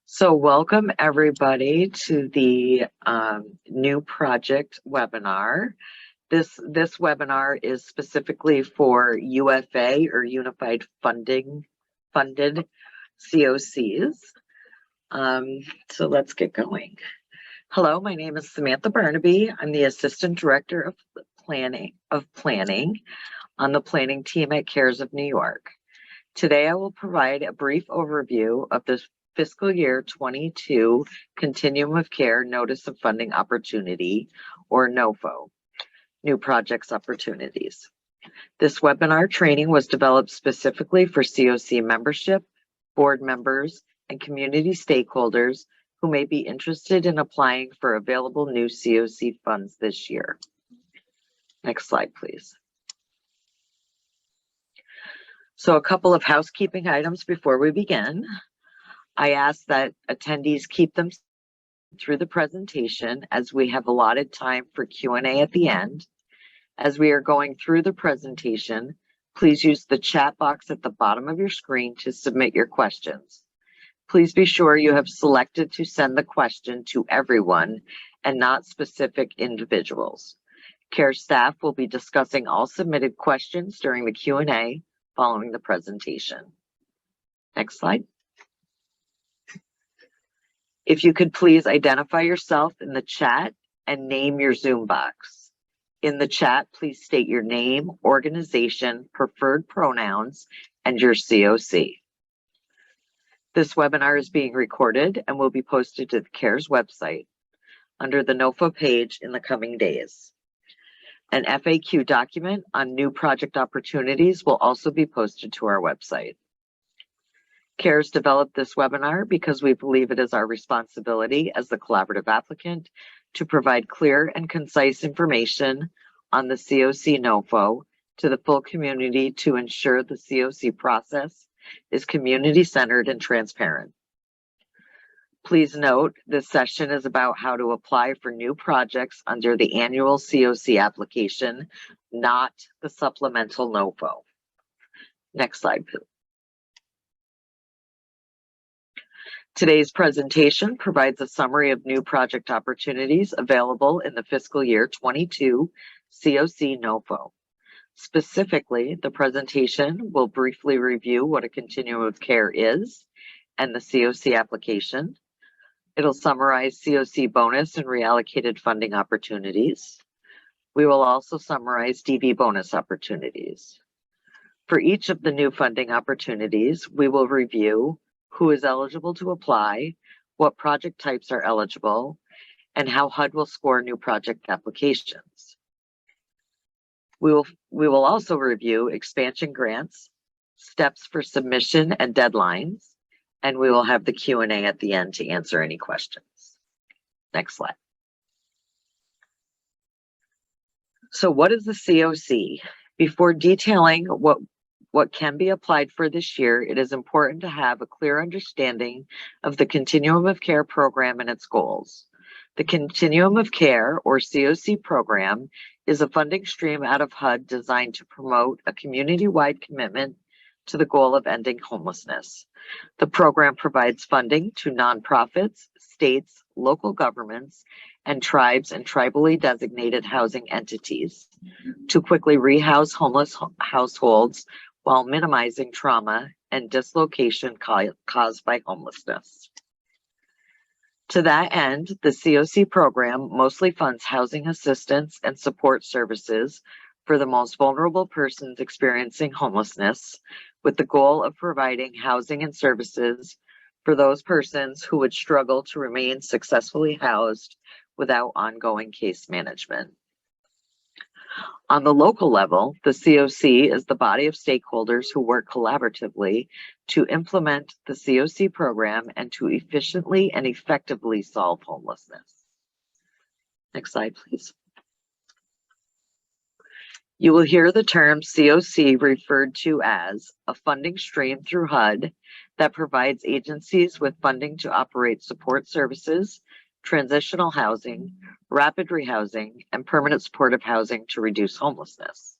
So welcome everybody to the new project webinar. This webinar is specifically for UFA or Unified Funded CoCs. So let's get going. Hello, my name is Samantha Barnaby. I'm the Assistant Director of Planning on the planning team at CARES of New York. Today I will provide a brief overview of the Fiscal Year 22 Continuum of Care Notice of Funding Opportunity, or NOFO, New Projects Opportunities. This webinar training was developed specifically for CoC membership, board members, and community stakeholders who may be interested in applying for available new CoC funds this year. Next slide, please. So a couple of housekeeping items before we begin. I ask that attendees keep them through the presentation as we have allotted time for Q&A at the end. As we are going through the presentation, please use the chat box at the bottom of your screen to submit your questions. Please be sure you have selected to send the question to everyone and not specific individuals. CARE staff will be discussing all submitted questions during the Q&A following the presentation. Next slide. If you could please identify yourself in the chat and name your Zoom box. In the chat, please state your name, organization, preferred pronouns, and your CoC. This webinar is being recorded and will be posted to the CARES website under the NOFO page in the coming days. An FAQ document on new project opportunities will also be posted to our website. CARES developed this webinar because we believe it is our responsibility as the collaborative applicant to provide clear and concise information on the CoC NOFO to the full community to ensure the CoC process is community-centered and transparent. Please note, this session is about how to apply for new projects under the annual CoC application, not the supplemental NOFO. Next slide, please. Today's presentation provides a summary of new project opportunities available in the fiscal year 22 CoC NOFO. Specifically, the presentation will briefly review what a continuum of care is and the CoC application. It'll summarize CoC bonus and reallocated funding opportunities. We will also summarize DV bonus opportunities. For each of the new funding opportunities, we will review who is eligible to apply, what project types are eligible, and how HUD will score new project applications. We will also review expansion grants, steps for submission and deadlines, and we will have the Q&A at the end to answer any questions. Next slide. So what is the CoC? Before detailing what can be applied for this year, it is important to have a clear understanding of the Continuum of Care program and its goals. The Continuum of Care, or CoC program, is a funding stream out of HUD designed to promote a community-wide commitment to the goal of ending homelessness. The program provides funding to nonprofits, states, local governments, and tribes and tribally designated housing entities to quickly rehouse homeless households while minimizing trauma and dislocation caused by homelessness. To that end, the CoC program mostly funds housing assistance and support services for the most vulnerable persons experiencing homelessness, with the goal of providing housing and services for those persons who would struggle to remain successfully housed without ongoing case management. On the local level, the CoC is the body of stakeholders who work collaboratively to implement the CoC program and to efficiently and effectively solve homelessness. Next slide, please. You will hear the term CoC referred to as a funding stream through HUD that provides agencies with funding to operate support services, transitional housing, rapid rehousing, and permanent supportive housing to reduce homelessness.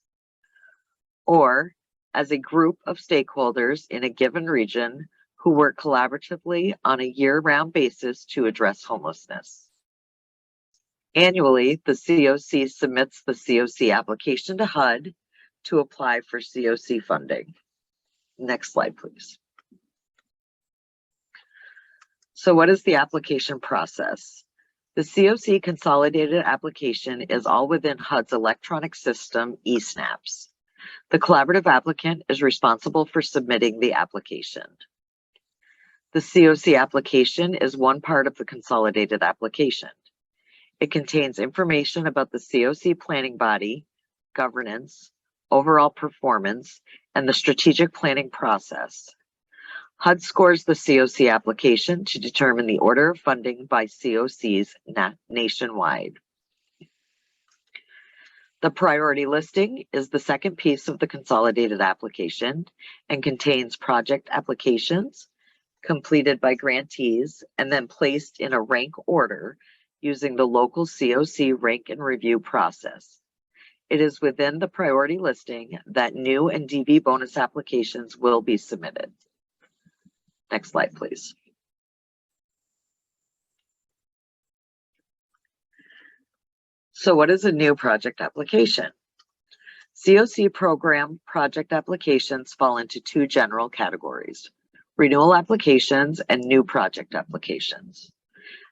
Or, as a group of stakeholders in a given region, who work collaboratively on a year-round basis to address homelessness. Annually, the CoC submits the CoC application to HUD to apply for CoC funding. Next slide, please. So what is the application process? The CoC consolidated application is all within HUD's electronic system, eSnaps. The collaborative applicant is responsible for submitting the application. The CoC application is one part of the consolidated application. It contains information about the CoC planning body, governance, overall performance, and the strategic planning process. HUD scores the CoC application to determine the order of funding by CoCs nationwide. The priority listing is the second piece of the consolidated application and contains project applications completed by grantees and then placed in a rank order using the local CoC rank and review process. It is within the priority listing that new and DV bonus applications will be submitted. Next slide, please. So what is a new project application? CoC program project applications fall into two general categories: renewal applications and new project applications.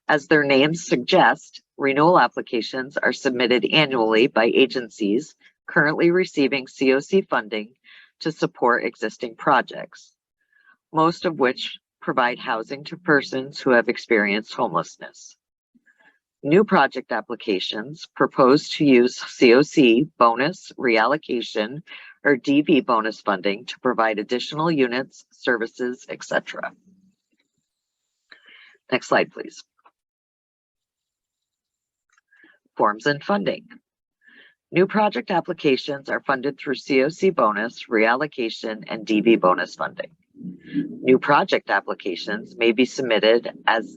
As their names suggest, renewal applications are submitted annually by agencies currently receiving CoC funding to support existing projects, most of which provide housing to persons who have experienced homelessness. New project applications propose to use CoC bonus, reallocation, or DV bonus funding to provide additional units, services, etc. Next slide, please. Forms and funding. New project applications are funded through CoC bonus, reallocation, and DV bonus funding. New project applications may be submitted as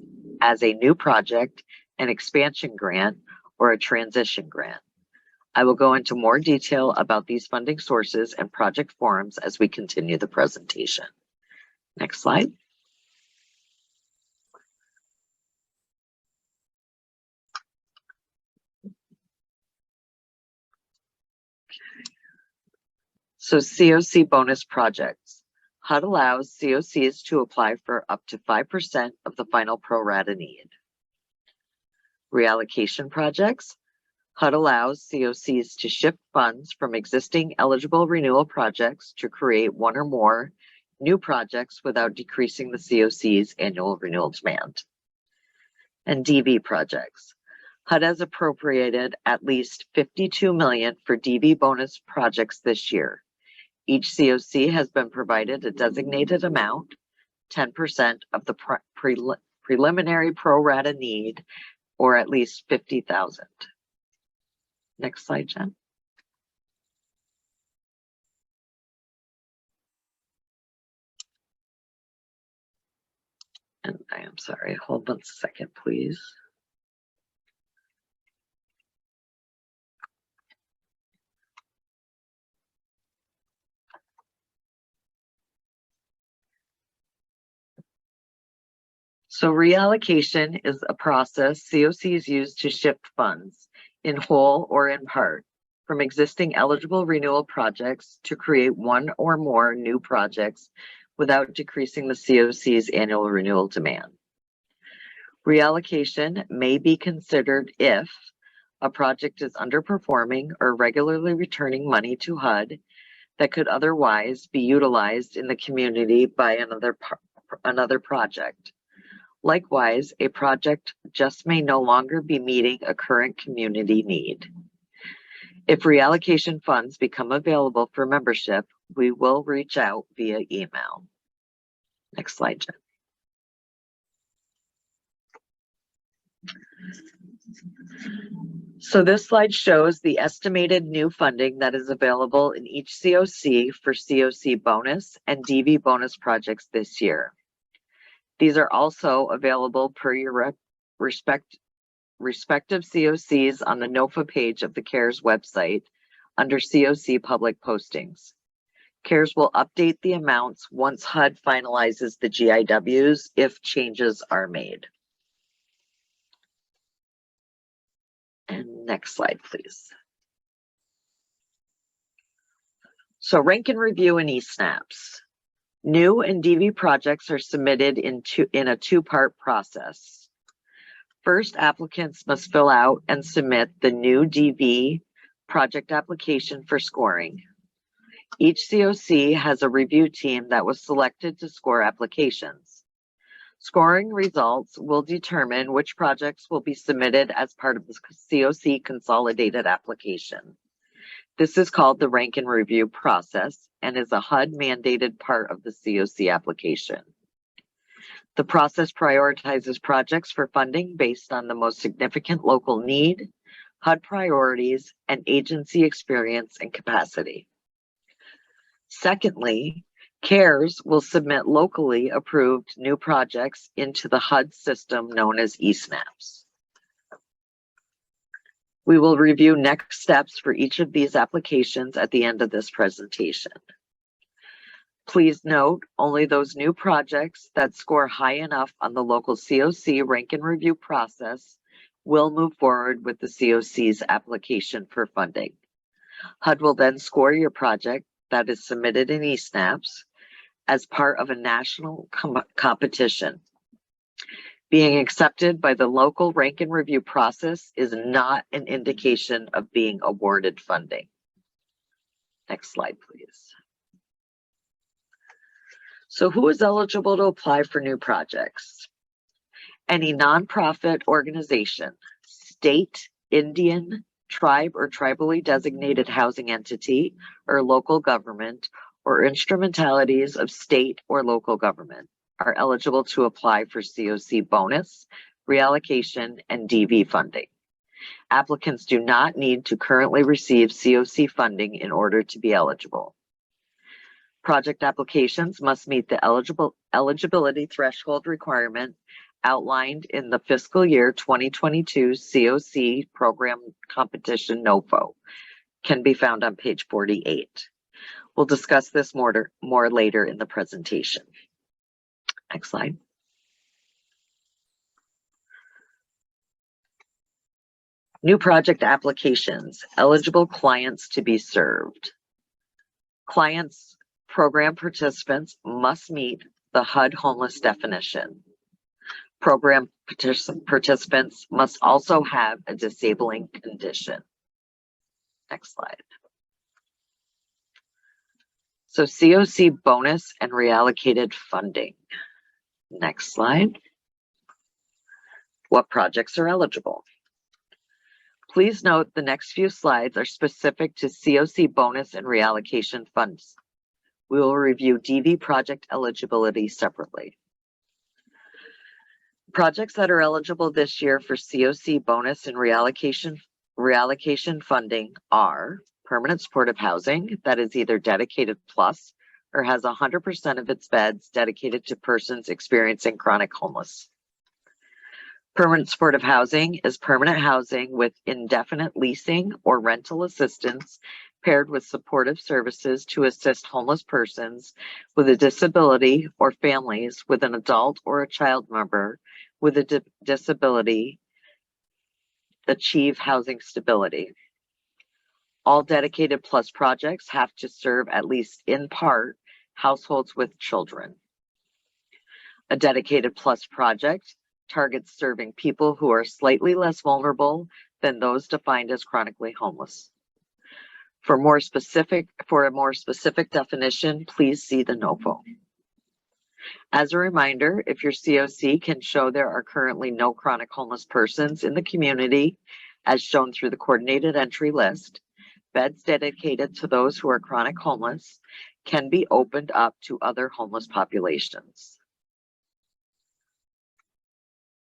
a new project, an expansion grant, or a transition grant. I will go into more detail about these funding sources and project forms as we continue the presentation. Next slide. So CoC bonus projects. HUD allows CoCs to apply for up to 5% of the final pro rata need. Reallocation projects. HUD allows CoCs to shift funds from existing eligible renewal projects to create one or more new projects without decreasing the CoC's annual renewal demand. And DV projects. HUD has appropriated at least $52 million for DV bonus projects this year. Each CoC has been provided a designated amount, 10% of the preliminary pro rata need, or at least $50,000. Next slide, Jen. And I am sorry, hold on a second, please. So reallocation is a process CoCs use to shift funds in whole or in part from existing eligible renewal projects to create one or more new projects without decreasing the CoC's annual renewal demand. Reallocation may be considered if a project is underperforming or regularly returning money to HUD that could otherwise be utilized in the community by another project. Likewise, a project just may no longer be meeting a current community need. If reallocation funds become available for membership, we will reach out via email. Next slide, Jen. So this slide shows the estimated new funding that is available in each CoC for CoC bonus and DV bonus projects this year. These are also available per your respective CoCs on the NOFA page of the CARES website under CoC public postings. CARES will update the amounts once HUD finalizes the GIWs if changes are made. And next slide, please. So rank and review and eSnaps. New and DV projects are submitted in a two-part process. First, applicants must fill out and submit the new DV project application for scoring. Each CoC has a review team that was selected to score applications. Scoring results will determine which projects will be submitted as part of the CoC consolidated application. This is called the rank and review process and is a HUD mandated part of the CoC application. The process prioritizes projects for funding based on the most significant local need, HUD priorities, and agency experience and capacity. Secondly, CARES will submit locally approved new projects into the HUD system known as eSnaps. We will review next steps for each of these applications at the end of this presentation. Please note, only those new projects that score high enough on the local CoC rank and review process will move forward with the CoC's application for funding. HUD will then score your project that is submitted in eSnaps as part of a national competition. Being accepted by the local rank and review process is not an indication of being awarded funding. Next slide, please. So who is eligible to apply for new projects? Any nonprofit organization, state, Indian, tribe or tribally designated housing entity or local government, or instrumentalities of state or local government are eligible to apply for CoC bonus, reallocation, and DV funding. Applicants do not need to currently receive CoC funding in order to be eligible. Project applications must meet the eligibility threshold requirement outlined in the fiscal year 2022 CoC program competition NOFO. Can be found on page 48. We'll discuss this more later in the presentation. Next slide. New project applications, eligible clients to be served. Clients, program participants must meet the HUD homeless definition. Program participants must also have a disabling condition. Next slide. So CoC bonus and reallocated funding. Next slide. What projects are eligible? Please note the next few slides are specific to CoC bonus and reallocation funds. We will review DV project eligibility separately. Projects that are eligible this year for CoC bonus and reallocation funding are permanent supportive housing that is either dedicated plus or has 100% of its beds dedicated to persons experiencing chronic homeless. Permanent supportive housing is permanent housing with indefinite leasing or rental assistance paired with supportive services to assist homeless persons with a disability or families with an adult or a child member with a disability achieve housing stability. All dedicated plus projects have to serve at least in part households with children. A dedicated plus project targets serving people who are slightly less vulnerable than those defined as chronically homeless. For a more specific definition, please see the NOFO. As a reminder, if your CoC can show there are currently no chronic homeless persons in the community, as shown through the coordinated entry list, beds dedicated to those who are chronic homeless can be opened up to other homeless populations.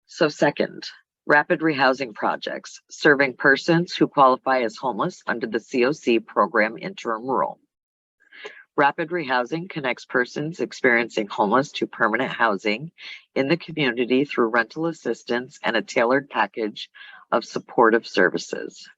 So second, rapid rehousing projects serving persons who qualify as homeless under the CoC program interim rule. Rapid rehousing connects persons experiencing homeless to permanent housing in the community through rental assistance and a tailored package of supportive services.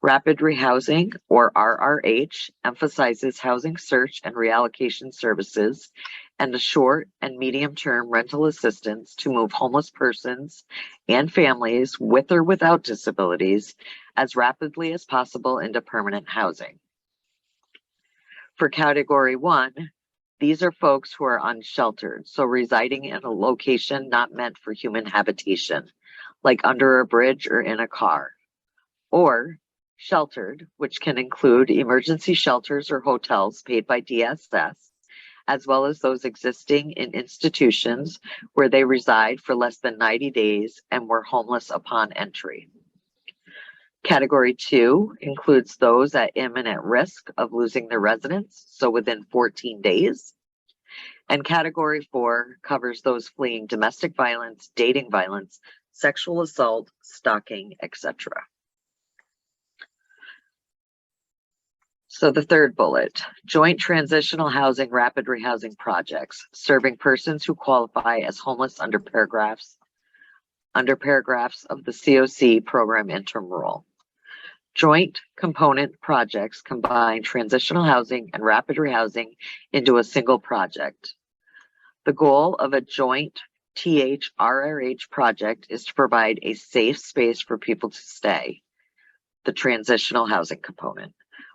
Rapid Rehousing, or RRH, emphasizes housing search and reallocation services and the short and medium-term rental assistance to move homeless persons and families with or without disabilities as rapidly as possible into permanent housing. For Category 1, these are folks who are unsheltered, so residing in a location not meant for human habitation, like under a bridge or in a car. Or sheltered, which can include emergency shelters or hotels paid by DSS, as well as those existing in institutions where they reside for less than 90 days and were homeless upon entry. Category 2 includes those at imminent risk of losing their residence, so within 14 days. And Category 4 covers those fleeing domestic violence, dating violence, sexual assault, stalking, etc. So the third bullet, joint transitional housing rapid rehousing projects, serving persons who qualify as homeless under paragraphs of the CoC program interim rule. Joint component projects combine transitional housing and rapid rehousing into a single project. The goal of a joint THRRH project is to provide a safe space for people to stay, the transitional housing component,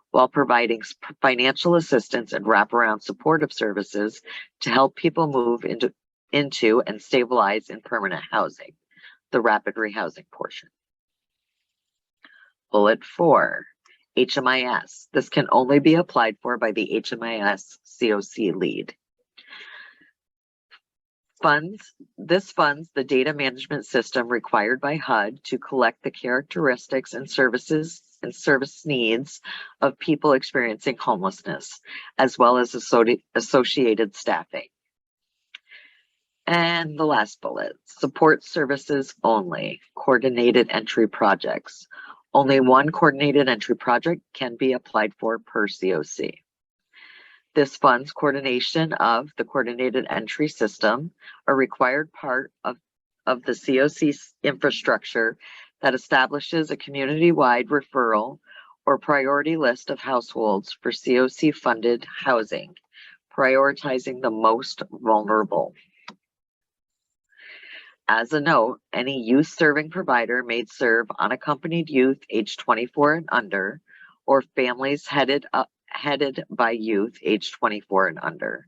while providing financial assistance and wraparound supportive services to help people move into and stabilize in permanent housing, the rapid rehousing portion. Bullet 4, HMIS. This can only be applied for by the HMIS CoC lead. This funds the data management system required by HUD to collect the characteristics and service needs of people experiencing homelessness, as well as associated staffing. And the last bullet, support services only, coordinated entry projects. Only one coordinated entry project can be applied for per CoC. This funds coordination of the coordinated entry system, a required part of the CoC infrastructure that establishes a community-wide referral or priority list of households for CoC-funded housing, prioritizing the most vulnerable. As a note, any youth-serving provider may serve unaccompanied youth aged 24 and under, or families headed by youth aged 24 and under,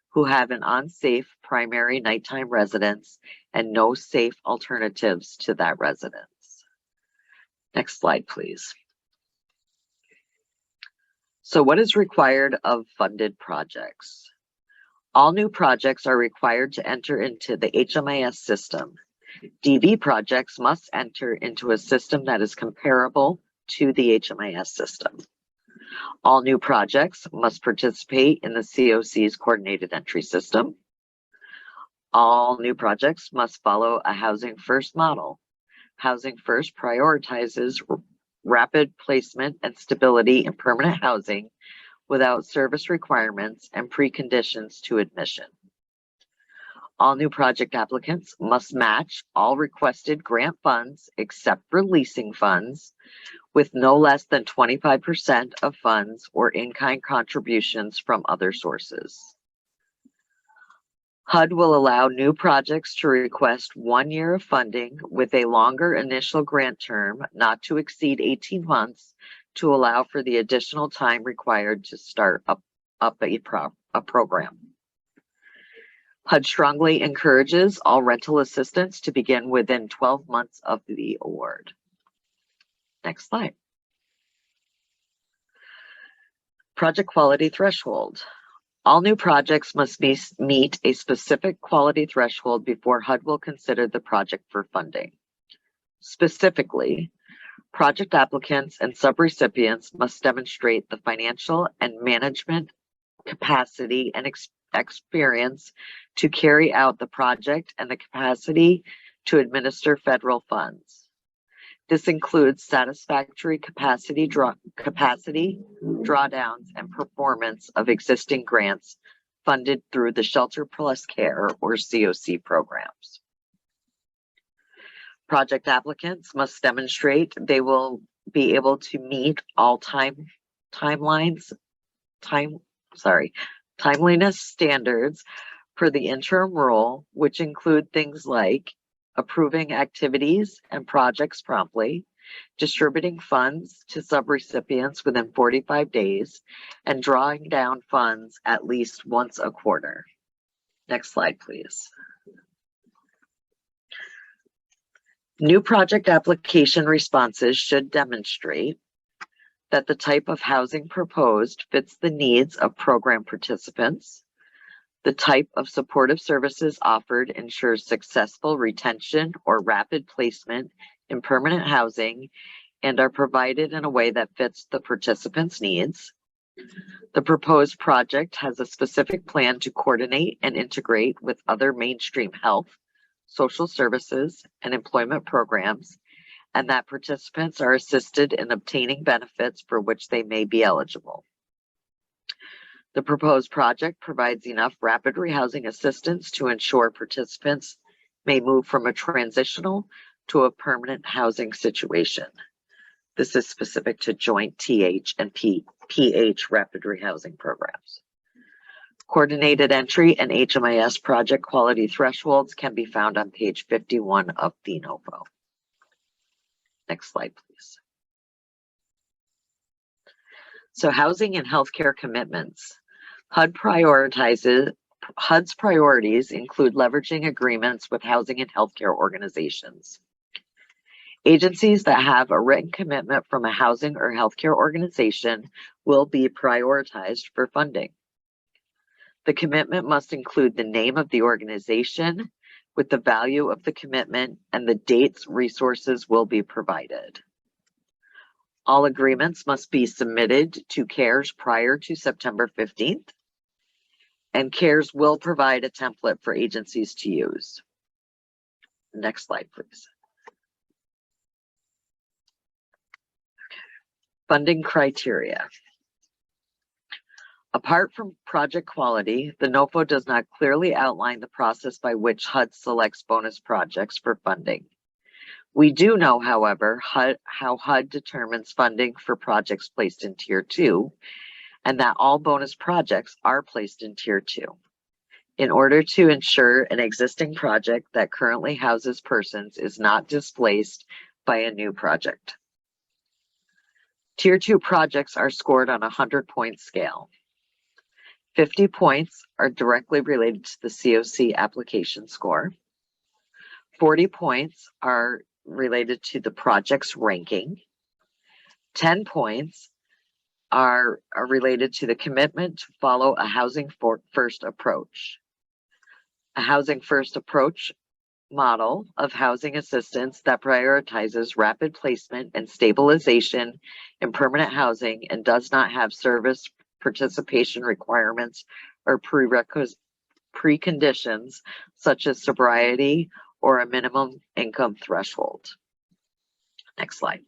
who have an unsafe primary nighttime residence and no safe alternatives to that residence. Next slide, please. So what is required of funded projects? All new projects are required to enter into the HMIS system. DV projects must enter into a system that is comparable to the HMIS system. All new projects must participate in the CoC's coordinated entry system. All new projects must follow a Housing First model. Housing First prioritizes rapid placement and stability in permanent housing without service requirements and preconditions to admission. All new project applicants must match all requested grant funds except for leasing funds with no less than 25% of funds or in-kind contributions from other sources. HUD will allow new projects to request 1 year of funding with a longer initial grant term not to exceed 18 months to allow for the additional time required to start up a program. HUD strongly encourages all rental assistance to begin within 12 months of the award. Next slide. Project quality threshold. All new projects must meet a specific quality threshold before HUD will consider the project for funding. Specifically, project applicants and subrecipients must demonstrate the financial and management capacity and experience to carry out the project and the capacity to administer federal funds. This includes satisfactory capacity drawdowns and performance of existing grants funded through the Shelter Plus Care or CoC programs. Project applicants must demonstrate they will be able to meet all timeliness standards for the interim role, which include things like approving activities and projects promptly, distributing funds to subrecipients within 45 days, and drawing down funds at least once a quarter. Next slide, please. New project application responses should demonstrate that the type of housing proposed fits the needs of program participants, the type of supportive services offered ensures successful retention or rapid placement in permanent housing and are provided in a way that fits the participants' needs. The proposed project has a specific plan to coordinate and integrate with other mainstream health, social services, and employment programs, and that participants are assisted in obtaining benefits for which they may be eligible. The proposed project provides enough rapid rehousing assistance to ensure participants may move from a transitional to a permanent housing situation. This is specific to joint TH and PH rapid rehousing programs. Coordinated entry and HMIS project quality thresholds can be found on page 51 of the NOFO. Next slide, please. So housing and healthcare commitments. HUD's priorities include leveraging agreements with housing and healthcare organizations. Agencies that have a written commitment from a housing or healthcare organization will be prioritized for funding. The commitment must include the name of the organization with the value of the commitment and the dates resources will be provided. All agreements must be submitted to CARES prior to September 15th, and CARES will provide a template for agencies to use. Next slide, please. Funding criteria. Apart from project quality, the NOFO does not clearly outline the process by which HUD selects bonus projects for funding. We do know, however, how HUD determines funding for projects placed in Tier 2, and that all bonus projects are placed in Tier 2. In order to ensure an existing project that currently houses persons is not displaced by a new project. Tier 2 projects are scored on a 100-point scale. 50 points are directly related to the CoC application score. 40 points are related to the project's ranking. 10 points are related to the commitment to follow a housing first approach. A housing first approach model of housing assistance that prioritizes rapid placement and stabilization in permanent housing and does not have service participation requirements or preconditions such as sobriety or a minimum income threshold. Next slide.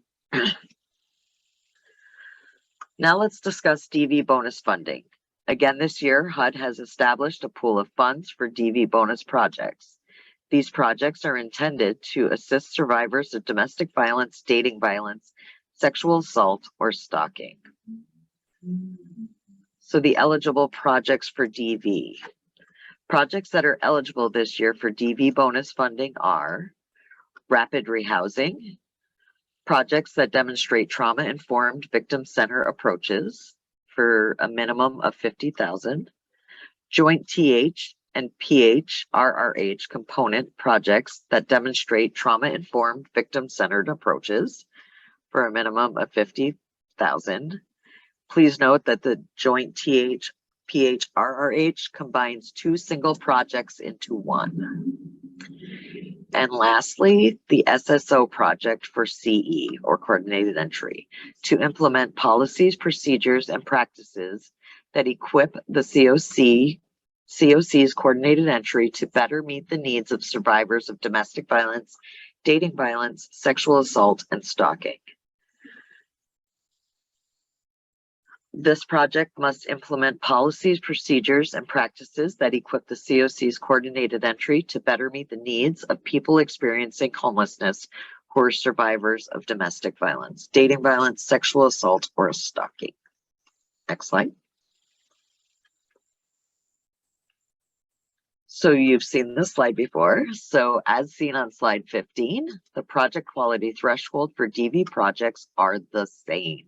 Now let's discuss DV bonus funding. Again, this year, HUD has established a pool of funds for DV bonus projects. These projects are intended to assist survivors of domestic violence, dating violence, sexual assault, or stalking. So the eligible projects for DV. Projects that are eligible this year for DV bonus funding are rapid rehousing, projects that demonstrate trauma-informed victim-centered approaches for a minimum of $50,000, joint TH and PH RRH component projects that demonstrate trauma-informed victim-centered approaches for a minimum of $50,000. Please note that the joint TH PH RRH combines 2 single projects into one. And lastly, the SSO project for CE, or coordinated entry, to implement policies, procedures, and practices that equip the CoC's coordinated entry to better meet the needs of survivors of domestic violence, dating violence, sexual assault, and stalking. This project must implement policies, procedures, and practices that equip the CoC's coordinated entry to better meet the needs of people experiencing homelessness who are survivors of domestic violence, dating violence, sexual assault, or stalking. Next slide. So you've seen this slide before. So as seen on slide 15, the project quality threshold for DV projects are the same.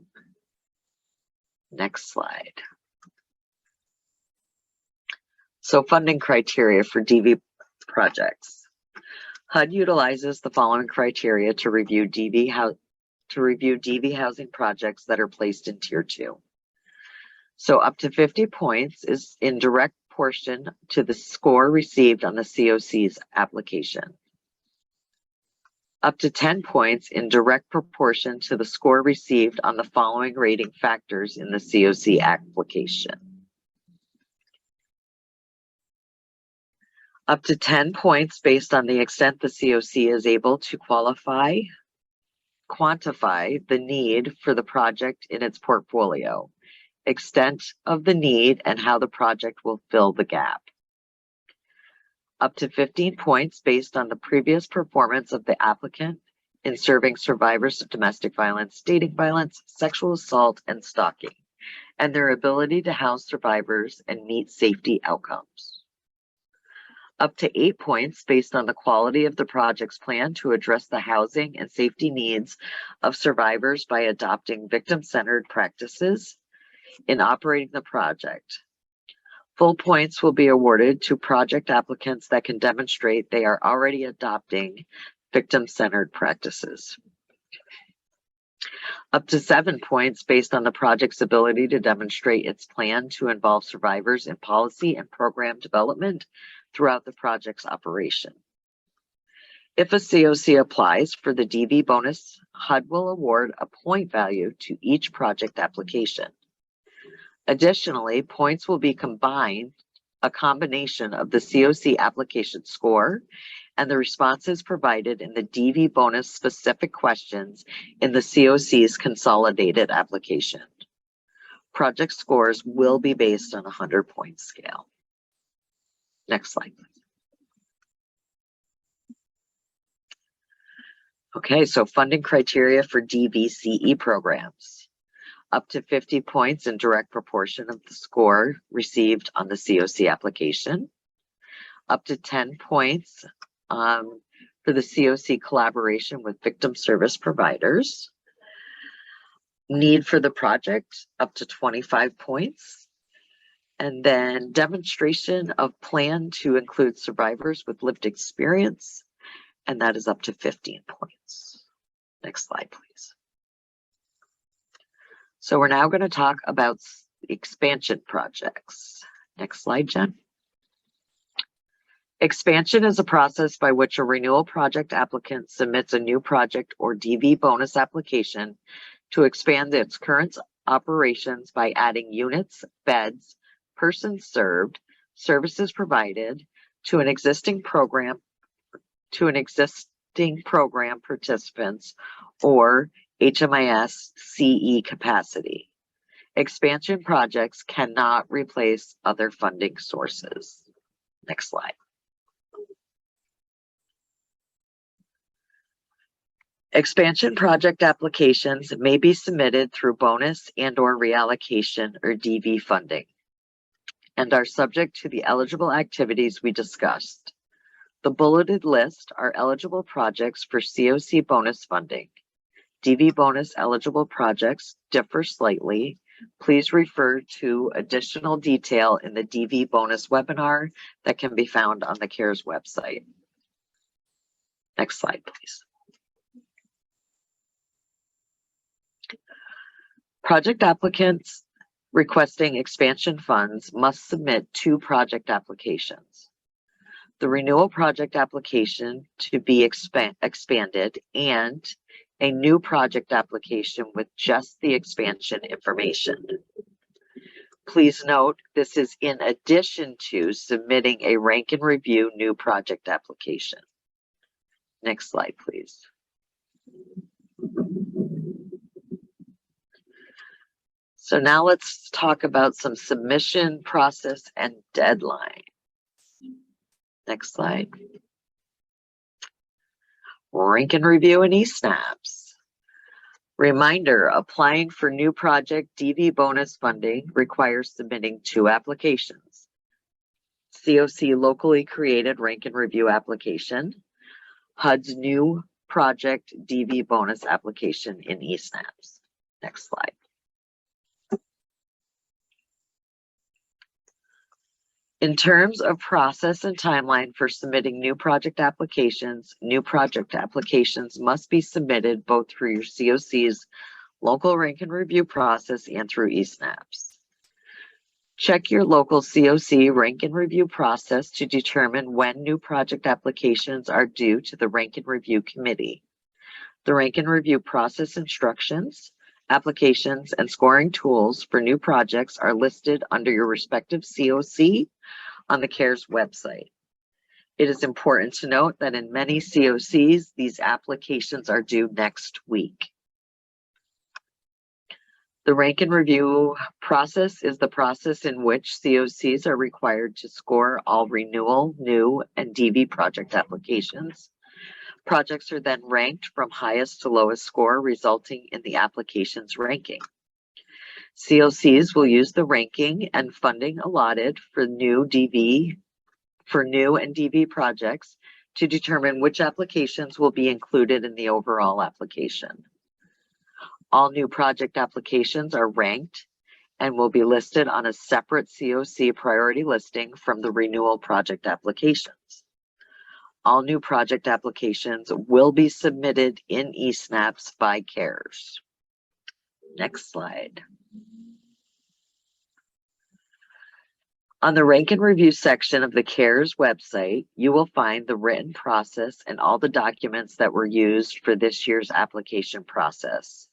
Next slide. So funding criteria for DV projects. HUD utilizes the following criteria to review DV housing projects that are placed in Tier 2. So up to 50 points is in direct proportion to the score received on the CoC's application. Up to 10 points in direct proportion to the score received on the following rating factors in the CoC application. Up to 10 points based on the extent the CoC is able to quantify the need for the project in its portfolio, extent of the need, and how the project will fill the gap. Up to 15 points based on the previous performance of the applicant in serving survivors of domestic violence, dating violence, sexual assault, and stalking, and their ability to house survivors and meet safety outcomes. Up to 8 points based on the quality of the project's plan to address the housing and safety needs of survivors by adopting victim-centered practices in operating the project. Full points will be awarded to project applicants that can demonstrate they are already adopting victim-centered practices. Up to 7 points based on the project's ability to demonstrate its plan to involve survivors in policy and program development throughout the project's operation. If a CoC applies for the DV bonus, HUD will award a point value to each project application. Additionally, points will be a combination of the CoC application score and the responses provided in the DV bonus specific questions in the CoC's consolidated application. Project scores will be based on a 100-point scale. Next slide, please. Okay, so funding criteria for DVCE programs. Up to 50 points in direct proportion of the score received on the CoC application. Up to 10 points for the CoC collaboration with victim service providers. Need for the project, up to 25 points. And then demonstration of plan to include survivors with lived experience, and that is up to 15 points. Next slide, please. So we're now going to talk about expansion projects. Next slide, Jen. Expansion is a process by which a renewal project applicant submits a new project or DV bonus application to expand its current operations by adding units, beds, persons served, services provided to an existing program participants or HMIS CE capacity. Expansion projects cannot replace other funding sources. Next slide. Expansion project applications may be submitted through bonus and/or reallocation or DV funding, and are subject to the eligible activities we discussed. The bulleted list are eligible projects for CoC bonus funding. DV bonus eligible projects differ slightly. Please refer to additional detail in the DV bonus webinar that can be found on the CARES website. Next slide, please. Project applicants requesting expansion funds must submit 2 project applications. The renewal project application to be expanded and a new project application with just the expansion information. Please note, this is in addition to submitting a rank and review new project application. Next slide, please. So now let's talk about some submission process and deadline. Next slide. rank and review and eSnaps. Reminder, applying for new project DV bonus funding requires submitting 2 applications. CoC locally created rank and review application, HUD's new project DV bonus application in eSnaps. Next slide. In terms of process and timeline for submitting new project applications must be submitted both through your CoC's local rank and review process and through eSnaps. Check your local CoC rank and review process to determine when new project applications are due to the rank and review committee. The rank and review process instructions, applications, and scoring tools for new projects are listed under your respective CoC on the CARES website. It is important to note that in many CoCs, these applications are due next week. The rank and review process is the process in which CoCs are required to score all renewal, new, and DV project applications. Projects are then ranked from highest to lowest score, resulting in the application's ranking. CoCs will use the ranking and funding allotted for new and DV projects to determine which applications will be included in the overall application. All new project applications are ranked and will be listed on a separate CoC priority listing from the renewal project applications. All new project applications will be submitted in eSnaps by CARES. Next slide. On the rank and review section of the CARES website, you will find the written process and all the documents that were used for this year's application process.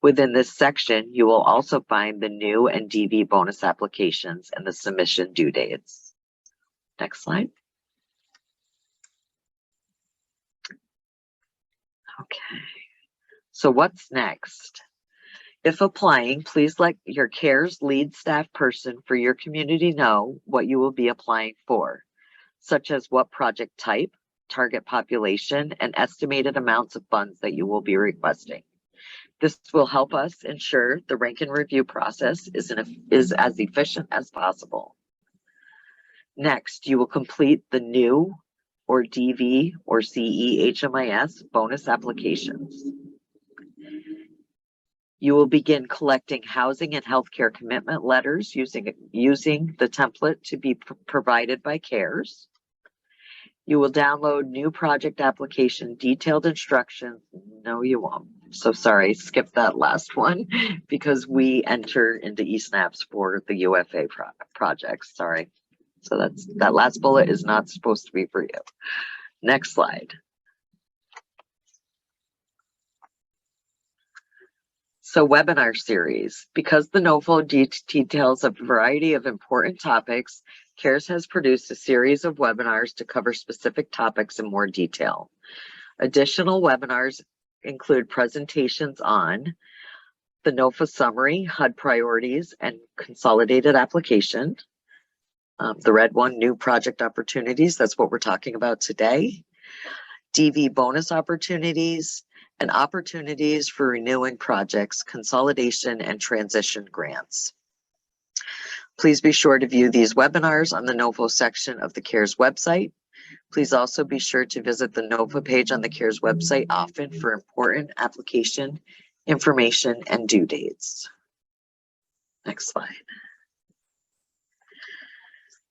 Within this section, you will also find the new and DV bonus applications and the submission due dates. Next slide. Okay, so what's next? If applying, please let your CARES lead staff person for your community know what you will be applying for, such as what project type, target population, and estimated amounts of funds that you will be requesting. This will help us ensure the rank and review process is as efficient as possible. Next, you will complete the new or DV or CE HMIS bonus applications. You will begin collecting housing and healthcare commitment letters using the template to be provided by CARES. You will download new project application detailed instructions. No, you won't. So sorry, skip that last one because we enter into eSnaps for the UFA projects. Sorry. So that last bullet is not supposed to be for you. Next slide. So webinar series. Because the NOFO details a variety of important topics, CARES has produced a series of webinars to cover specific topics in more detail. Additional webinars include presentations on the NOFA summary, HUD priorities, and consolidated application. The red one, new project opportunities, that's what we're talking about today. DV bonus opportunities and opportunities for renewing projects, consolidation, and transition grants. Please be sure to view these webinars on the NOFO section of the CARES website. Please also be sure to visit the NOFA page on the CARES website often for important application information and due dates. Next slide.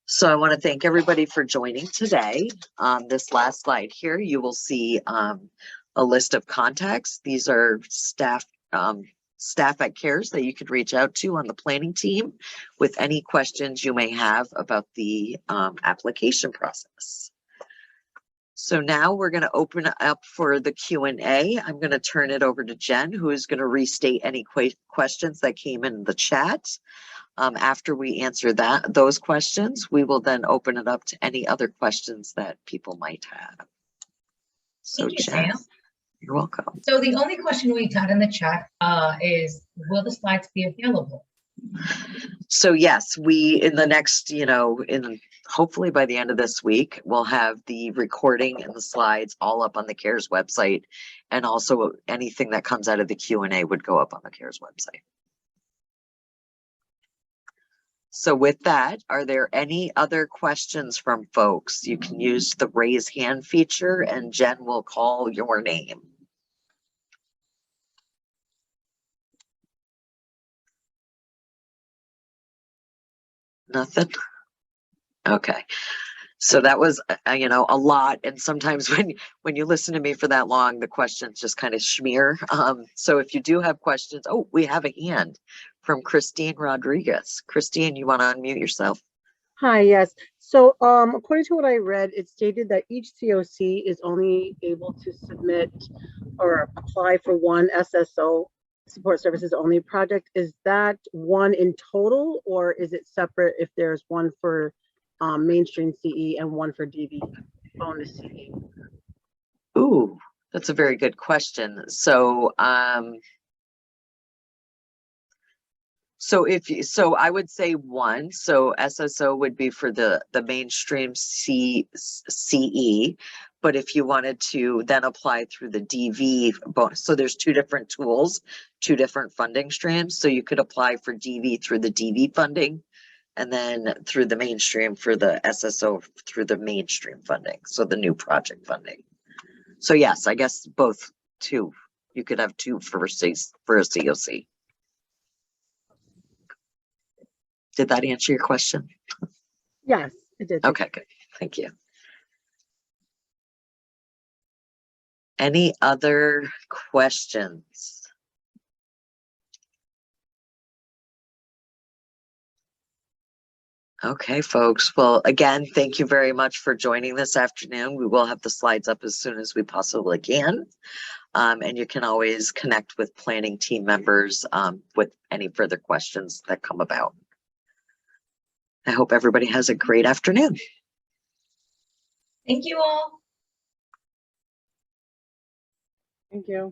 So I want to thank everybody for joining today. On this last slide here, you will see a list of contacts. These are staff at CARES that you could reach out to on the planning team with any questions you may have about the application process. So now we're going to open up for the Q&A. I'm going to turn it over to Jen, who is going to restate any questions that came in the chat. After we answer those questions, we will then open it up to any other questions that people might have. So Thank you, Jen, Sam. You're welcome. So the only question we got in the chat is, will the slides be available? So yes, we, in the next, hopefully by the end of this week, we'll have the recording and the slides all up on the CARES website. And also anything that comes out of the Q&A would go up on the CARES website. So with that, are there any other questions from folks? You can use the raise hand feature and Jen will call your name. Nothing? Okay. So that was, a lot. And sometimes when you listen to me for that long, the questions just kind of smear. So if you do have questions, oh, we have a hand from Christine Rodriguez. Christine, you want to unmute yourself? Hi, yes. So according to what I read, it stated that each CoC is only able to submit or apply for one SSO, support services only project. Is that one in total, or is it separate if there's one for mainstream CE and one for DV bonus CE? Ooh, that's a very good question. So so I would say one. So SSO would be for the mainstream CE, but if you wanted to then apply through the DV bonus, so there's two different tools, two different funding streams. So you could apply for DV through the DV funding, and then through the mainstream for the SSO through the mainstream funding. So the new project funding. So yes, I guess both two. You could have two for a CoC. Did that answer your question? Yes, it did. Okay, good. Thank you. Any other questions? Okay, folks. Well, again, thank you very much for joining this afternoon. We will have the slides up as soon as we possibly can. And you can always connect with planning team members with any further questions that come about. I hope everybody has a great afternoon. Thank you all. Thank you.